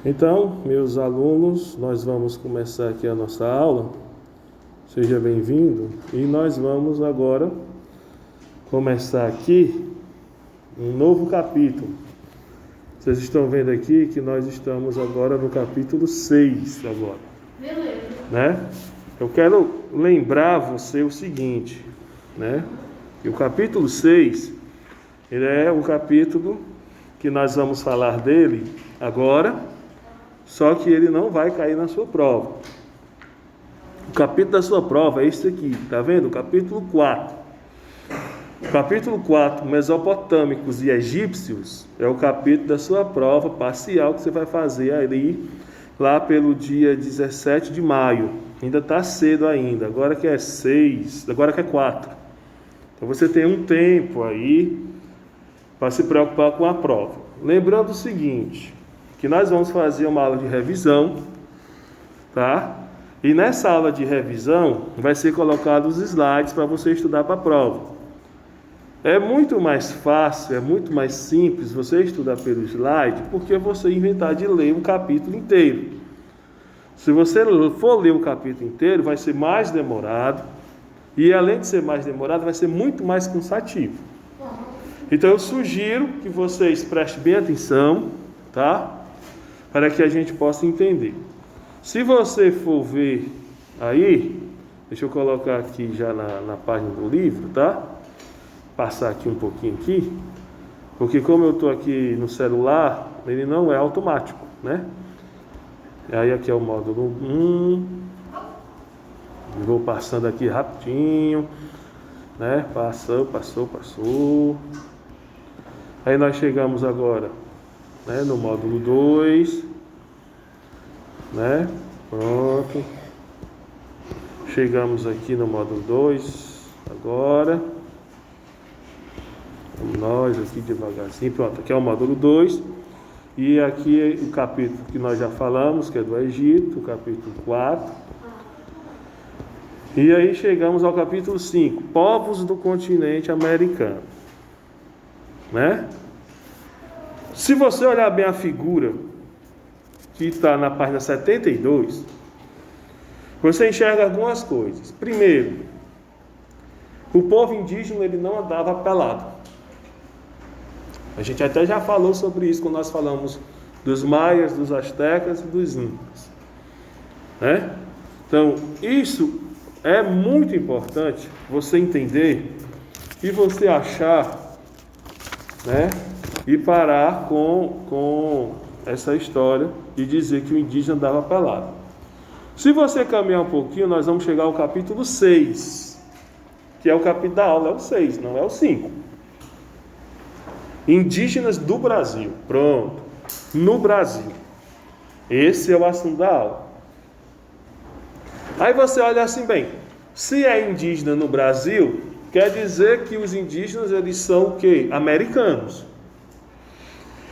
Então, meus alunos, nós vamos começar aqui a nossa aula. Seja bem-vindo. E nós vamos agora começar aqui um novo capítulo. Vocês estão vendo aqui que nós estamos agora no capítulo 6 agora. Beleza. Né? Eu quero lembrar você o seguinte, né? Que o capítulo 6, ele é o capítulo que nós vamos falar dele agora, só que ele não vai cair na sua prova. O capítulo da sua prova é este aqui, tá vendo? O capítulo 4. O capítulo 4, Mesopotâmicos e Egípcios, é o capítulo da sua prova parcial que você vai fazer ali, lá pelo dia 17 de maio. Ainda está cedo ainda, agora que é 6, agora que é 4. Então você tem um tempo aí para se preocupar com a prova. Lembrando o seguinte, que nós vamos fazer uma aula de revisão, tá? E nessa aula de revisão vai ser colocado os slides para você estudar para a prova. É muito mais fácil, é muito mais simples você estudar pelo slide, porque você inventar de ler um capítulo inteiro. Se você for ler o capítulo inteiro, vai ser mais demorado, e além de ser mais demorado, vai ser muito mais cansativo. Então eu sugiro que vocês prestem bem atenção, tá? Para que a gente possa entender. Se você for ver aí, deixa eu colocar aqui já na página do livro, tá? Passar aqui um pouquinho aqui, porque como eu estou aqui no celular, ele não é automático, né? Aí aqui é o módulo 1, vou passando aqui rapidinho, né? Passou. Aí nós chegamos agora, né, no módulo 2, né? Pronto. Chegamos aqui no módulo 2 agora. Vamos nós aqui devagarzinho. Pronto, aqui é o módulo 2. E aqui o capítulo que nós já falamos, que é do Egito, o capítulo 4. E aí chegamos ao capítulo 5, povos do continente americano. Né? Se você olhar bem a figura que está na página 72, você enxerga algumas coisas. Primeiro, o povo indígena ele não andava pelado. A gente até já falou sobre isso quando nós falamos dos maias, dos astecas e dos incas, né? Então, isso é muito importante você entender e você achar, né? E parar com essa história de dizer que o indígena andava pelado. Se você caminhar um pouquinho, nós vamos chegar ao capítulo 6, que é o capítulo da aula, é o 6, não é o 5. Indígenas do Brasil. Pronto. No Brasil. Esse é o assunto da aula. Aí você olha assim, bem, se é indígena no Brasil, quer dizer que os indígenas eles são o quê? Americanos.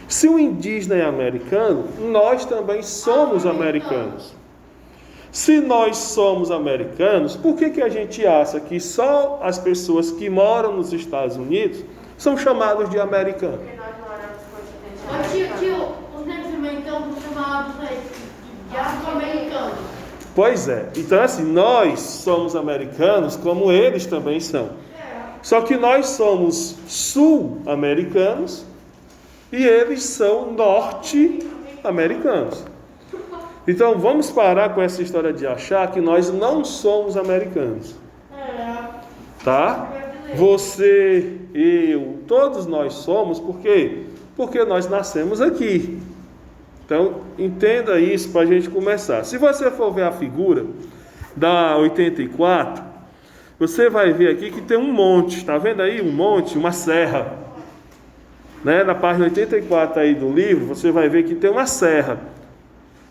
Se o indígena é americano, nós também somos americanos. Se nós somos americanos, por que a gente acha que só as pessoas que moram nos Estados Unidos são chamados de americanos? Porque nós moramos no continente. Tio, os negros americanos são chamados de afro-americanos. Pois é. Então assim, nós somos americanos como eles também são. Só que nós somos sul-americanos e eles são norte-americanos. Então vamos parar com essa história de achar que nós não somos americanos. Tá? Você, eu, todos nós somos, por quê? Porque nós nascemos aqui. Então entenda isso para a gente começar. Se você for ver a figura da 84, você vai ver aqui que tem um monte, tá vendo aí? Um monte, uma serra. Né? Na página 84 aí do livro, você vai ver que tem uma serra.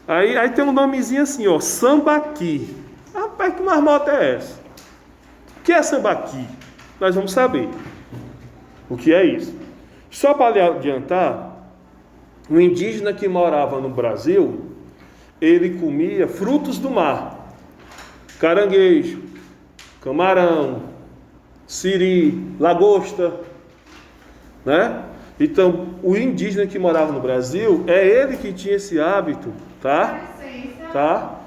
Aí tem um nomezinho assim, ó, Sambaqui. Rapaz, que marmota é essa? O que é Sambaqui? Nós vamos saber o que é isso. Só para lhe adiantar, o indígena que morava no Brasil, ele comia frutos do mar. Caranguejo, camarão, siri, lagosta, né? Então, o indígena que morava no Brasil, é ele que tinha esse hábito, tá? Licença. Tá?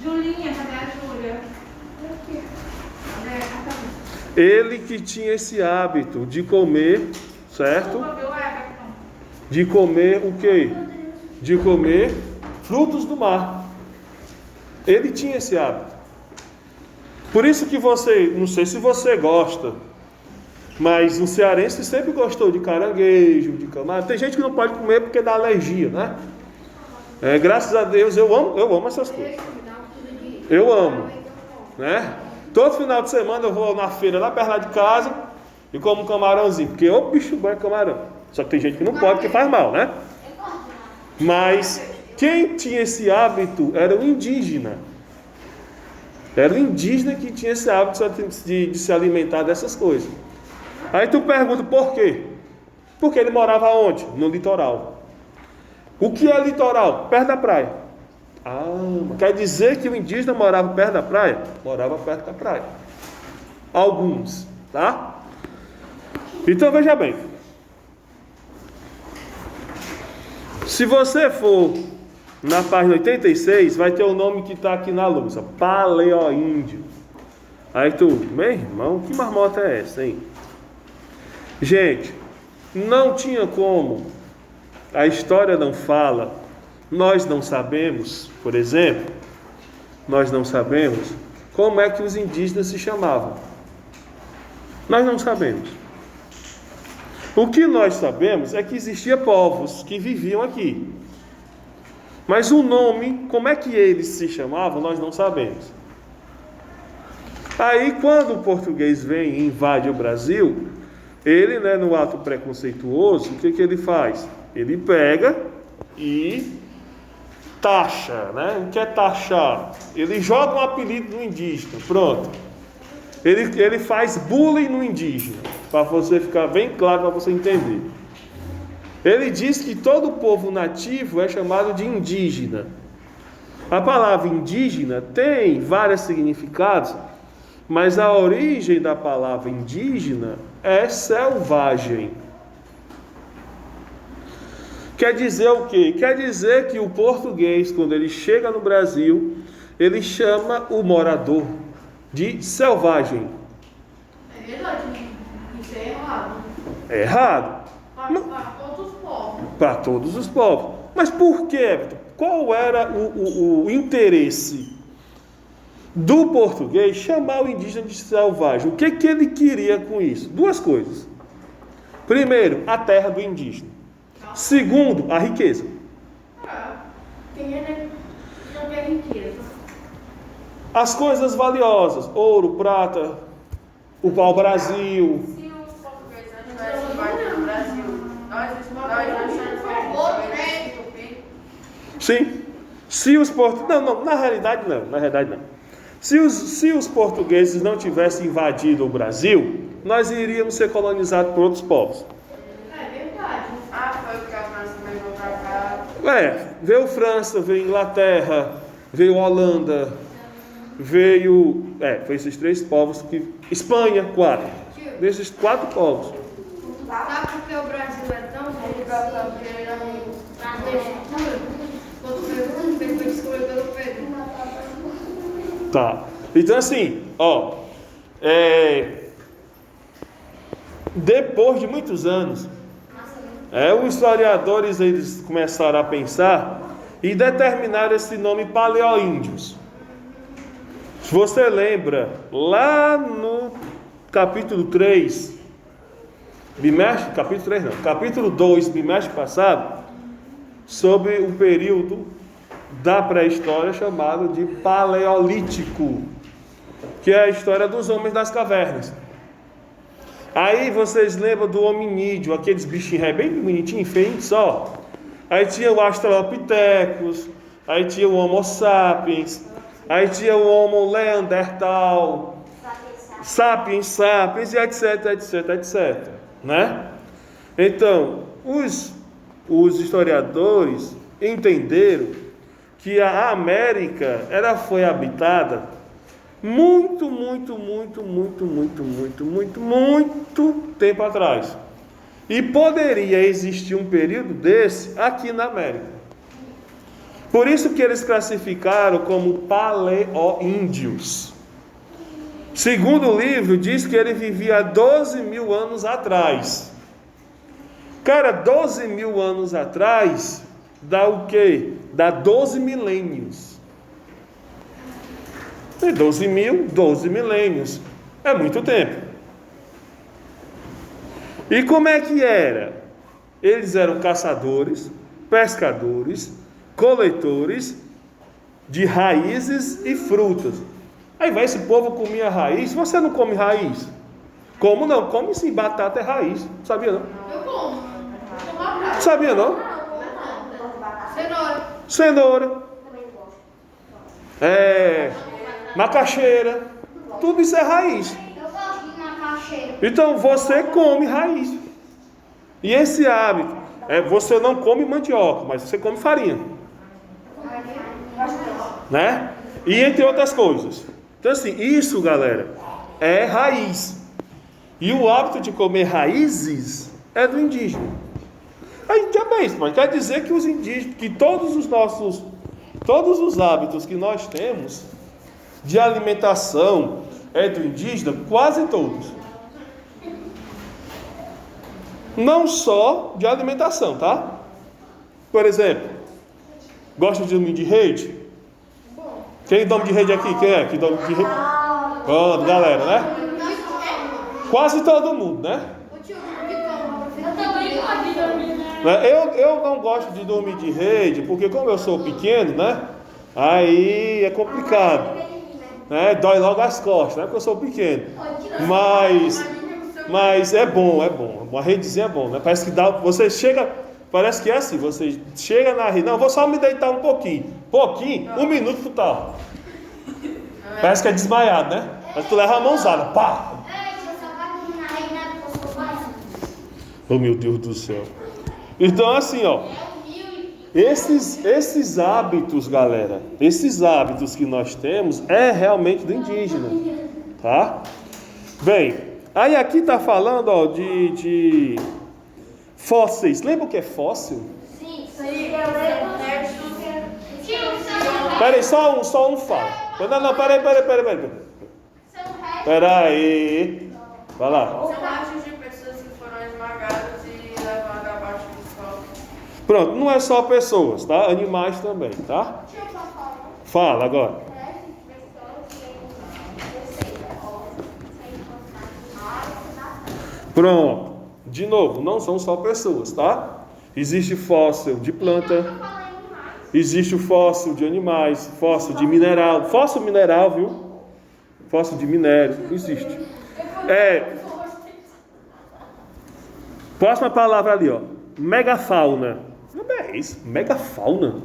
Julinha, cadê a Júlia? Ele que tinha esse hábito de comer, certo? Desculpa, viu, Everton? De comer o quê? De comer frutos do mar. Ele tinha esse hábito. Por isso que você, não sei se você gosta, mas o cearense sempre gostou de caranguejo, de camarão. Tem gente que não pode comer porque dá alergia, né? Graças a Deus eu amo essas coisas. Eu amo, né? Todo final de semana eu vou na feira lá perto de casa e como um camarãozinho, porque o bicho bom é camarão. Só que tem gente que não pode porque faz mal, né? Mas quem tinha esse hábito era o indígena. Era o indígena que tinha esse hábito de se alimentar dessas coisas. Aí tu pergunta por quê? Porque ele morava onde? No litoral. O que é litoral? Perto da praia. Quer dizer que o indígena morava perto da praia? Morava perto da praia. Alguns, tá? Então veja bem. Se você for na página 86, vai ter o nome que está aqui na lousa, Paleoíndio. Aí tu, meu irmão, que marmota é essa, hein? Gente, não tinha como, a história não fala, nós não sabemos, por exemplo, nós não sabemos como é que os indígenas se chamavam. Nós não sabemos. O que nós sabemos é que existiam povos que viviam aqui. Mas o nome, como é que eles se chamavam, nós não sabemos. Aí quando o português vem e invade o Brasil, ele, no ato preconceituoso, o que ele faz? Ele pega e taxa, O que é taxar? Ele joga um apelido no indígena, pronto. Ele faz bullying no indígena, para você ficar bem claro, para você entender. Ele diz que todo povo nativo é chamado de indígena. A palavra indígena tem vários significados, mas a origem da palavra indígena é selvagem. Quer dizer o quê? Quer dizer que o português, quando ele chega no Brasil, ele chama o morador de selvagem. É verdade, isso é errado. É errado. Para todos os povos. Para todos os povos. Mas por quê? Qual era o interesse do português chamar o indígena de selvagem? O que ele queria com isso? Duas coisas. Primeiro, a terra do indígena. Segundo, a riqueza. Quem não quer riqueza? As coisas valiosas, ouro, prata, o pau-brasil. Se os portugueses não tivessem invadido o Brasil, nós achamos que Sim. Se os portugueses... Não, na realidade não. Se os portugueses não tivessem invadido o Brasil, nós iríamos ser colonizados por outros povos. É verdade. foi porque a França veio pra cá. Veio França, veio Inglaterra, veio Holanda, veio... foi esses três povos que... Espanha, 4. Desses 4 povos. Sabe por que o Brasil é tão bom? Porque na estrutura, quando foi descoberto pelo Pedro. Tá. Então assim, depois de muitos anos, os historiadores eles começaram a pensar e determinaram esse nome Paleoíndios. Se você lembra, lá no capítulo 3, capítulo 2, bimestre passado, sobre o período da pré-história chamado de Paleolítico, que é a história dos homens das cavernas. Aí vocês lembram do hominídeo, aqueles bichinhos bem bonitinhos, feios só. Aí tinha o Australopithecus, aí tinha o Homo sapiens, aí tinha o Homo neandertal, sapiens, e etc, né? Então, os historiadores entenderam que a América foi habitada muito tempo atrás. E poderia existir um período desse aqui na América. Por isso que eles classificaram como paleoíndios. Segundo o livro, diz que ele vivia 12 mil anos atrás. Cara, 12 mil anos atrás dá o quê? Dá 12 milênios. 12 mil, 12 milênios. É muito tempo. E como é que era? Eles eram caçadores, pescadores, coletores de raízes e frutas. Aí vai, esse povo comia raiz. Você não come raiz? Como não? Come sim, batata é raiz. Sabia não? Eu como. Sabia não? Cenoura. Cenoura. Macaxeira. Tudo isso é raiz. Eu gosto de macaxeira. Então você come raiz. E esse hábito, você não come mandioca, mas você come farinha, né? E entre outras coisas. Então assim, isso, galera, é raiz. E o hábito de comer raízes é do indígena. Aí já bem, mas quer dizer que os indígenas, que todos os hábitos que nós temos de alimentação é do indígena, quase todos. Não só de alimentação, tá? Por exemplo, gosta de dormir de rede? Quem dorme de rede aqui? Quem é que dorme de rede? Pronto, galera, né? Quase todo mundo, né? Eu também gosto de dormir, né? Eu não gosto de dormir de rede, porque como eu sou pequeno, né? Aí é complicado, né? Dói logo as costas, né? Porque eu sou pequeno. Mas é bom. Uma redezinha é bom, né? Parece que dá, você chega, parece que é assim, você chega na rede, não, vou só me deitar um pouquinho, 1 minuto tu tá. Parece que é desmaiado, né? Mas tu leva a mãozada, pá! Oh, meu Deus do céu. Então assim, ó, esses hábitos, galera, esses hábitos que nós temos é realmente do indígena, tá? Bem, aí aqui tá falando, ó, de fósseis. Lembra o que é fóssil? Sim. Peraí, só um fala. Não, peraí. Peraí. Vai lá. São restos de pessoas que foram esmagadas e levadas abaixo do sol. Pronto, não é só pessoas, tá? Animais também, tá? Fala agora. Pronto. De novo, não são só pessoas, tá? Existe fóssil de planta, existe o fóssil de animais, fóssil de mineral, viu? Fóssil de minério, existe. Próxima palavra ali, ó. Megafauna. Não é isso, megafauna.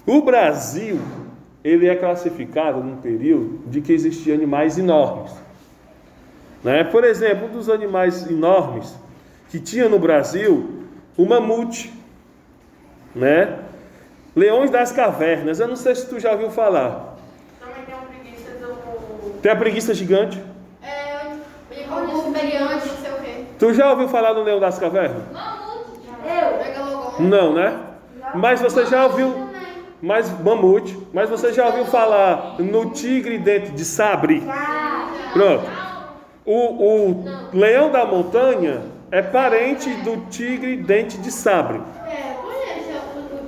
O Brasil, ele é classificado num período de que existiam animais enormes. Né? Por exemplo, um dos animais enormes que tinha no Brasil, o mamute, né? Leões das cavernas. Eu não sei se tu já ouviu falar. Também tem uma preguiça do... Tem a preguiça gigante. Não sei o quê. Tu já ouviu falar do leão das cavernas? Não, né? Mas você já ouviu... mamute. Mas você já ouviu falar no tigre dente de sabre? Pronto. O leão da montanha é parente do tigre dente de sabre,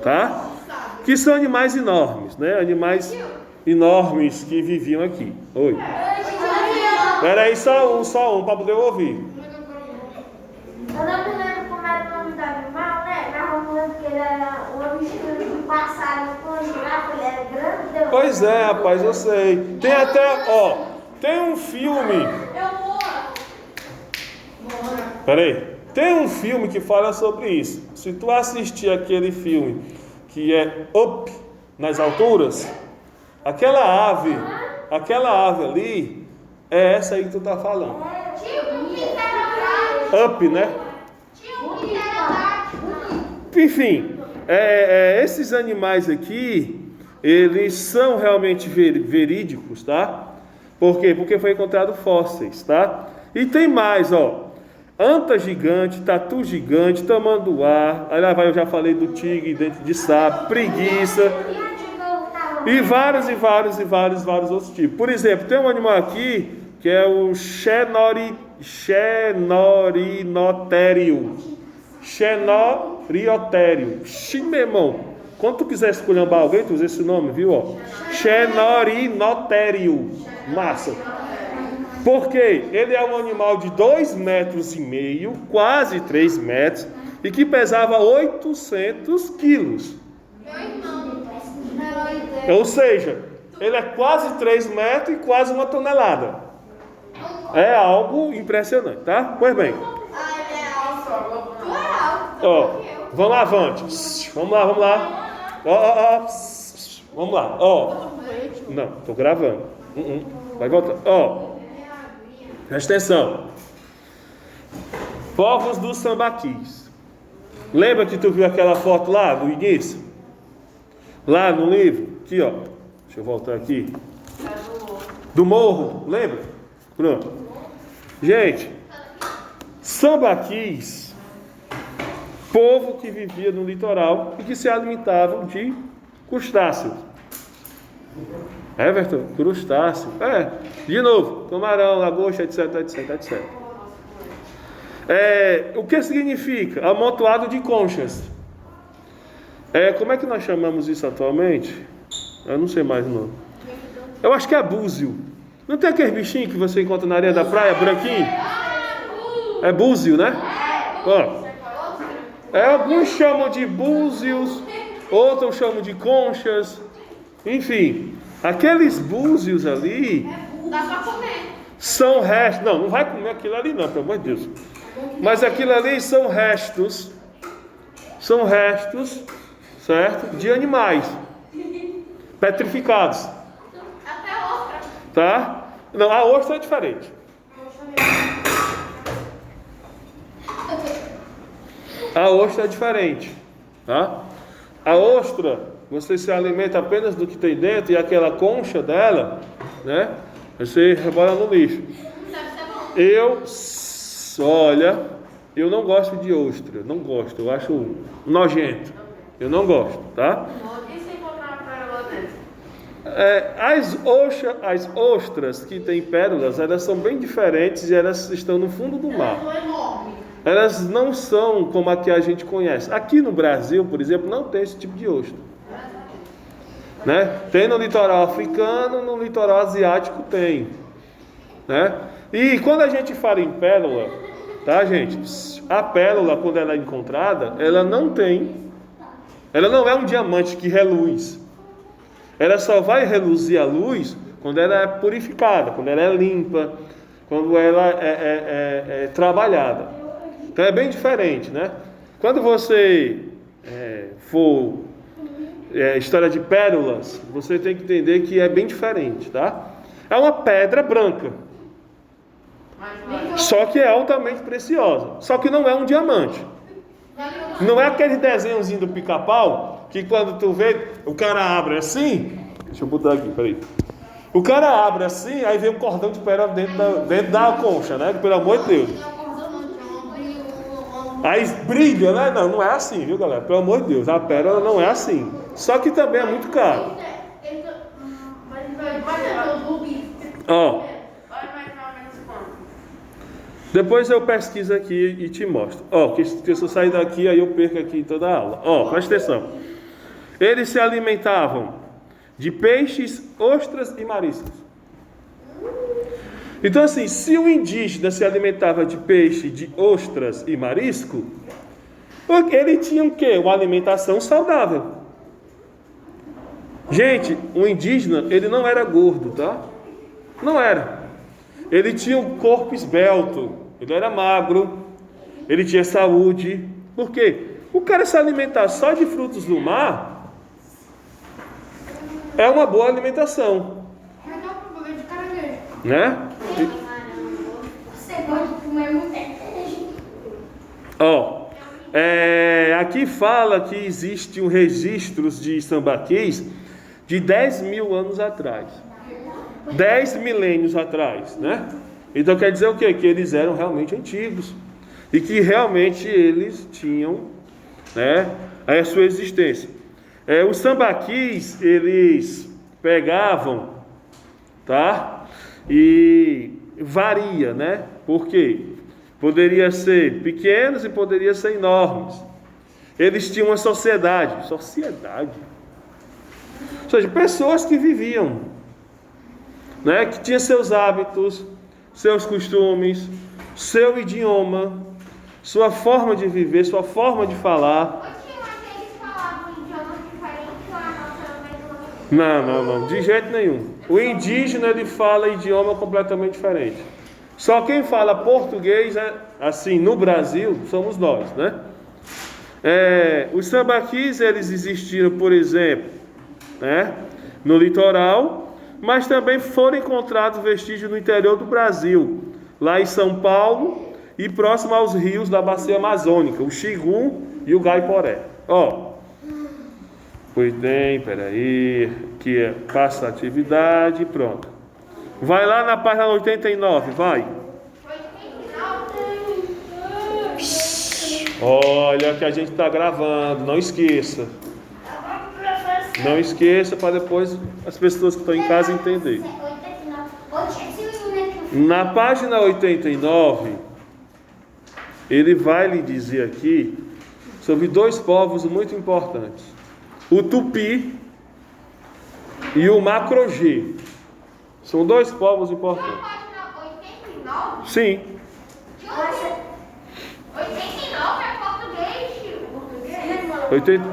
tá? Que são animais enormes, né? Animais enormes que viviam aqui. Oi. Espera aí, só um para poder ouvir. Eu não me lembro como era o nome do animal, né? Mas eu lembro que ele era uma mistura de pássaro com girafa, ele era grande. Pois é, rapaz, eu sei. Tem até, ó, tem um filme. Peraí, tem um filme que fala sobre isso. Se tu assistir aquele filme que é Up nas alturas, aquela ave ali é essa aí que tu tá falando. Up, né? Enfim, esses animais aqui, eles são realmente verídicos, tá? Por quê? Porque foi encontrado fósseis, tá? E tem mais, ó. anta gigante, tatu gigante, tamanduá, aí lá vai, eu já falei do tigre, dente de sapo, preguiça, e vários outros tipos. Por exemplo, tem um animal aqui que é o xenorinotério. Xenoriotério. Meu irmão, quando tu quiser esculhambar alguém, tu usa esse nome, viu? Ó. Xenorinotério. Massa. Porque ele é um animal de 2,5 metros, quase 3 metros, e que pesava 800 quilos. Ou seja, ele é quase 3 metros e quase 1 tonelada. É algo impressionante, tá? Pois bem. Ó, vamos lá, avante. Vamos lá. Ó. Vamos lá, ó. Não, tô gravando. Vai voltar. Ó. Presta atenção. Povos dos sambaquis. Lembra que tu viu aquela foto lá do início? Lá no livro? Aqui, ó. Deixa eu voltar aqui. Do morro, lembra? Pronto. Gente, sambaquis, povo que vivia no litoral e que se alimentavam de crustáceos. Everton, crustáceo. De novo, camarão, lagosta, etc. O que significa? Amontoado de conchas. Como é que nós chamamos isso atualmente? Eu não sei mais o nome. Eu acho que é búzio. Não tem aquele bichinho que você encontra na areia da praia, branquinho? É búzio, né? Ó. Alguns chamam de búzios, outros chamam de conchas. Enfim, aqueles búzios ali Dá pra comer. são restos. Não vai comer aquilo ali não, pelo amor de Deus. Mas aquilo ali são restos, certo? De animais petrificados. Até ostra. Tá? Não, a ostra é diferente. A ostra é diferente, tá? A ostra, você se alimenta apenas do que tem dentro e aquela concha dela, né? Você rebola no lixo. Deve ser bom. Eu não gosto de ostra, não gosto, eu acho nojento. Eu não gosto, tá? E se encontrar uma pérola dentro? As ostras que têm pérolas, elas são bem diferentes e elas estão no fundo do mar. Não é enorme. Elas não são como a que a gente conhece. Aqui no Brasil, por exemplo, não tem esse tipo de ostra. Né? Tem no litoral africano, no litoral asiático tem. Né? E quando a gente fala em pérola, tá, gente? A pérola, quando ela é encontrada, ela não é um diamante que reluz. Ela só vai reluzir a luz quando ela é purificada, quando ela é limpa, quando ela é trabalhada. Então é bem diferente, né? Quando você for história de pérolas, você tem que entender que é bem diferente, tá? É uma pedra branca, só que é altamente preciosa, só que não é um diamante. Não é aquele desenhozinho do Pica-Pau que quando tu vê, o cara abre assim. Deixa eu botar aqui, peraí. O cara abre assim, aí vem um cordão de pérola dentro da concha, né? Pelo amor de Deus. Aí brilha, né? Não é assim, viu, galera? Pelo amor de Deus, a pérola não é assim. Só que também é muito caro. Ó. Depois eu pesquiso aqui e te mostro. Que se eu sair daqui, aí eu perco aqui toda a aula. Presta atenção. Eles se alimentavam de peixes, ostras e mariscos. Então assim, se o indígena se alimentava de peixe, de ostras e marisco, ele tinha o quê? Uma alimentação saudável. Gente, o indígena, ele não era gordo, tá? Não era. Ele tinha um corpo esbelto, ele era magro, ele tinha saúde. Por quê? O cara se alimentar só de frutos do mar é uma boa alimentação, Mas dá pra beber de caranguejo. né? Você gosta de comer muito Aqui fala que existem registros de sambaquis de 10 mil anos atrás, 10 milênios atrás, né? Então quer dizer o quê? Que eles eram realmente antigos. e que realmente eles tinham, né, a sua existência. Os sambaquis, eles pegavam, tá? E varia, né? Por quê? Poderia ser pequenos e poderia ser enormes. Eles tinham uma sociedade. Ou seja, pessoas que viviam, né? Que tinham seus hábitos, seus costumes, seu idioma, sua forma de viver, sua forma de falar. Não, de jeito nenhum. O indígena, ele fala idioma completamente diferente. Só quem fala português, assim, no Brasil, somos nós, né? Os sambaquis, eles existiram, por exemplo, né, no litoral, mas também foram encontrados vestígios no interior do Brasil, lá em São Paulo e próximo aos rios da bacia amazônica, o Xingu e o Gaiporé. Pois bem, peraí, que passa a atividade, pronto. Vai lá na página 89, vai. Olha que a gente está gravando, não esqueça. Não esqueça para depois as pessoas que estão em casa entenderem. Na página 89, ele vai lhe dizer aqui sobre dois povos muito importantes. O Tupi e o Macro-G. São dois povos importantes. Sim. 89 é português?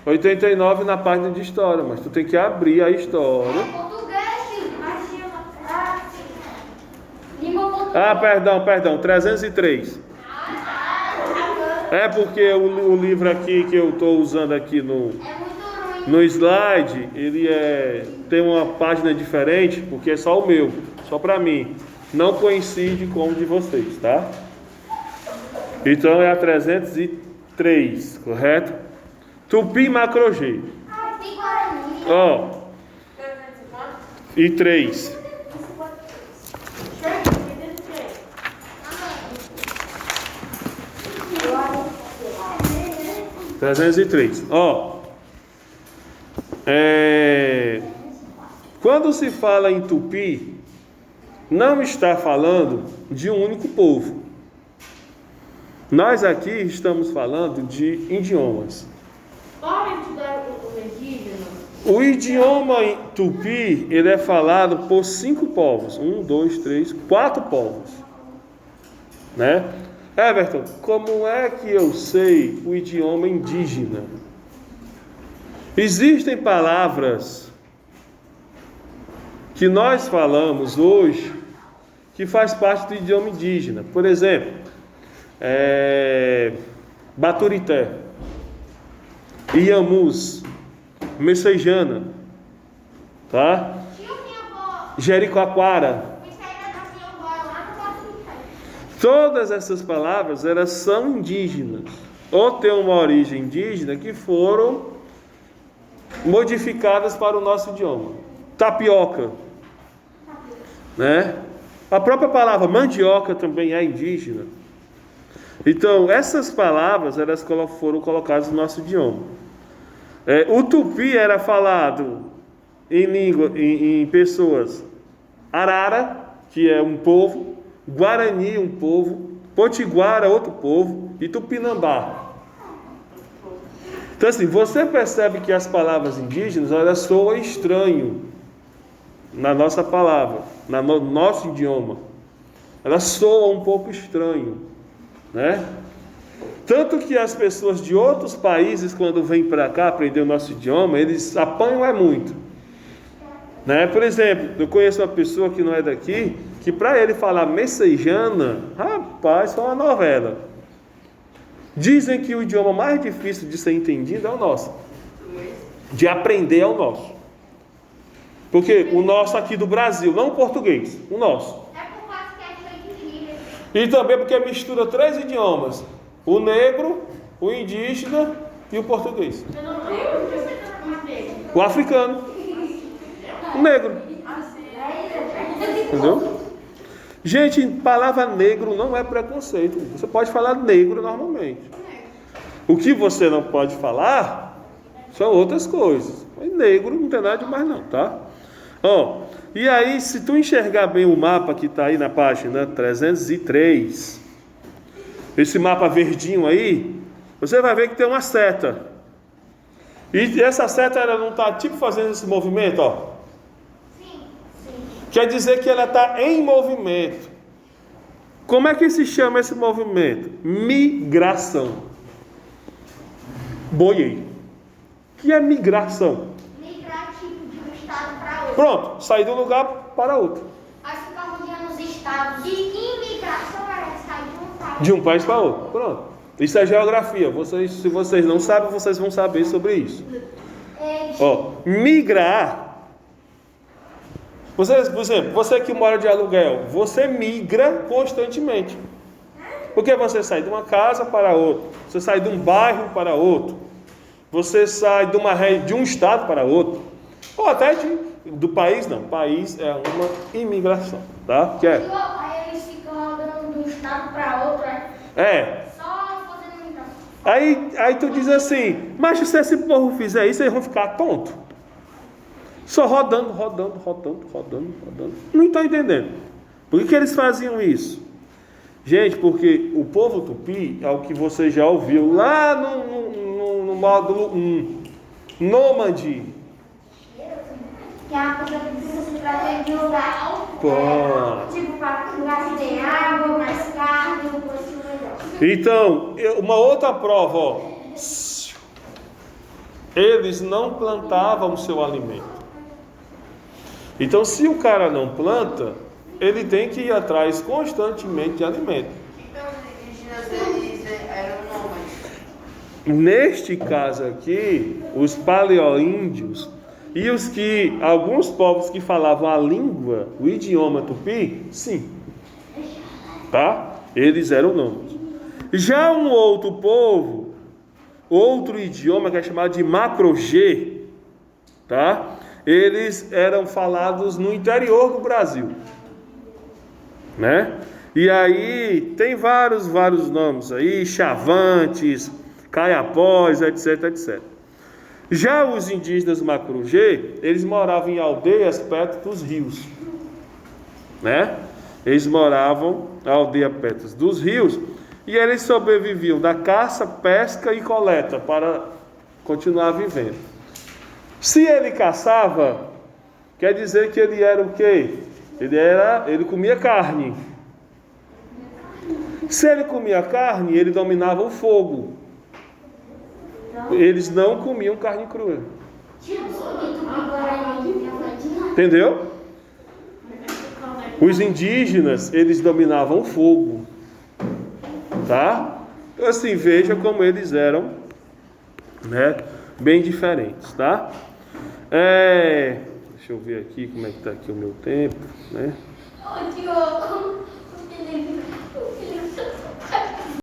89 na página de história, mas tu tem que abrir a história. É português, Perdão, 303. É porque o livro aqui que eu estou usando aqui no slide, ele tem uma página diferente, porque é só o meu, só para mim. Não coincide com o de vocês, tá? Então é a 303, correto? Tupi Macro-G. E 3. Quando se fala em Tupi, não está falando de um único povo. Nós aqui estamos falando de idiomas. O idioma Tupi, ele é falado por 5 povos. 4 povos. Né? Everton, como é que eu sei o idioma indígena? Existem palavras que nós falamos hoje que faz parte do idioma indígena. Por exemplo, Baturité, Iamus, Messejana, tá? Jericoacoara. Todas essas palavras, elas são indígenas, ou têm uma origem indígena, que foram modificadas para o nosso idioma. Tapioca, né? A própria palavra mandioca também é indígena. Então, essas palavras, elas foram colocadas no nosso idioma. O Tupi era falado em pessoas Arara, que é um povo, Guarani, um povo, Potiguara, outro povo, e Tupinambá. Então, assim, você percebe que as palavras indígenas, elas soam estranho na nossa palavra, no nosso idioma. Elas soam um pouco estranho, né? Tanto que as pessoas de outros países, quando vêm para cá aprender o nosso idioma, eles apanham muito, né? Por exemplo, eu conheço uma pessoa que não é daqui, que para ele falar messejana, rapaz, é uma novela. Dizem que o idioma mais difícil de ser entendido é o nosso, de aprender é o nosso. Porque o nosso aqui do Brasil, não o português, o nosso. E também porque mistura 3 idiomas: o negro, o indígena e o português. O africano, o negro. Entendeu? Gente, palavra negro não é preconceito. Você pode falar negro normalmente. O que você não pode falar são outras coisas. Mas negro não tem nada demais não, tá? Ó, e aí, se tu enxergar bem o mapa que está aí na página 303, esse mapa verdinho aí, você vai ver que tem uma seta. E essa seta, ela não está tipo fazendo esse movimento, ó. Sim. Quer dizer que ela está em movimento. Como é que se chama esse movimento? Migração. Boiei. O que é migração? Migrar tipo de um estado para outro. Pronto, sair de um lugar para outro. Aí ficar rodeando os estados. De imigração era sair de um país. De um país para outro. Pronto. Isso é geografia. Se vocês não sabem, vocês vão saber sobre isso. Ó, migrar. Você, por exemplo, você que mora de aluguel, você migra constantemente. Porque você sai de uma casa para outra, você sai de um bairro para outro, você sai de um estado para outro, ou até do país, não. País é uma imigração, tá? Que é? Aí eles ficam rodando de um estado para outro, só fazendo migração. Aí tu diz assim, mas se esse povo fizer isso, eles vão ficar tontos. Só rodando. Não está entendendo. Por que eles faziam isso? Gente, porque o povo tupi é o que você já ouviu lá no módulo 1. Nômade. Que é uma coisa que precisa se trazer de um lugar. Pô. Tipo, para lugar que tem água, mais carne, um pouquinho melhor. Então, uma outra prova, ó. Eles não plantavam o seu alimento. Então, se o cara não planta, ele tem que ir atrás constantemente de alimento. Então, os indígenas, eles eram nômades. Neste caso aqui, os paleoíndios e alguns povos que falavam a língua, o idioma tupi, sim, tá? Eles eram nômades. Já um outro povo, outro idioma que é chamado de macro-G, tá? Eles eram falados no interior do Brasil, né? E aí tem vários nomes aí, Chavantes, Caiapós, etc. Já os indígenas macro-G, eles moravam em aldeias perto dos rios, né? Eles moravam na aldeia perto dos rios e eles sobreviviam da caça, pesca e coleta para continuar vivendo. Se ele caçava, quer dizer que ele era o quê? Ele comia carne. Se ele comia carne, ele dominava o fogo. Eles não comiam carne crua. Entendeu? Os indígenas, eles dominavam o fogo. Tá? Assim, veja como eles eram, né? Bem diferentes, tá? Deixa eu ver aqui como é que está aqui o meu tempo, né? Ô, Diogo,